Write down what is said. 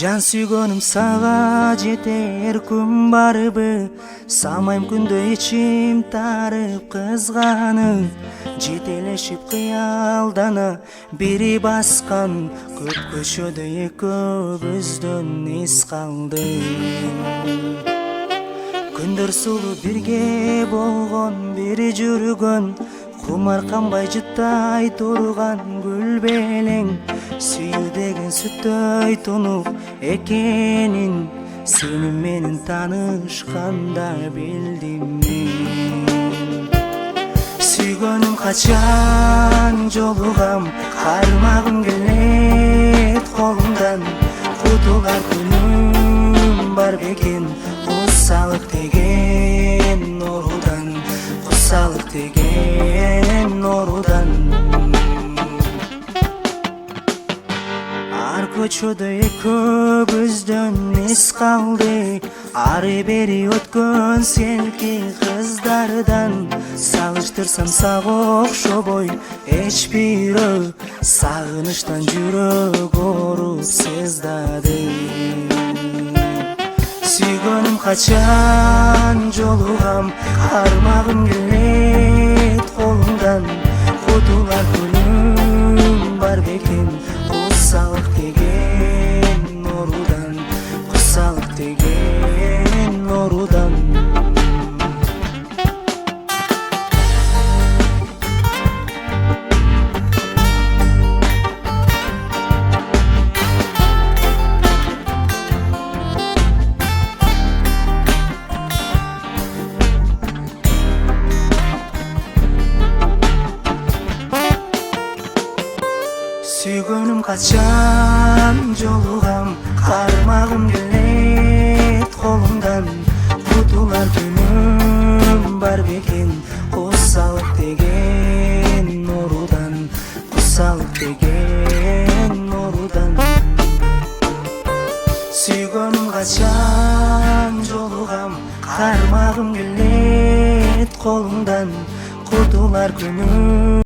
Жан сүйгөнүм сага жетер күн барбы, самайм күндө ичим тарып кызганып, жетелешип кыялдана бири баскан көп көчөдө экөөбүздөн из калды. Күндөр сулуу бирге болгон, бири жүргөн, кумар канбай жыттай турган гүл белең, сүйүү деген сүттөй тунук экенин сени менен таанышканда билдим мен. Сүйгөнүм качан жолугам, кармагым келет колумдан, кутулар күнүм бар бекен, кусалык деген оорудан, кусалык деген оорудан. Ар көчөдө экөөбүздөн из калды, ары бери өткөн селки кыздардан, салыштырсам сага окшобой эч бирөө, сагынычтан жүрөк ооруп сыздады. Сүйгөнүм качан жолугам, кармагым келет колумдан, кутулар күнүм бар бекен, кусалык деген оорудан, кусалык деген оорудан. Сүйгөнүм качан жолугам, кармагым келет колумдан, кутулар күнүм бар бекен, кусалык деген оорудан, кусалык деген оорудан. Сүйгөнүм качан жолугам, кармагым келет колумдан, кутулар күнүм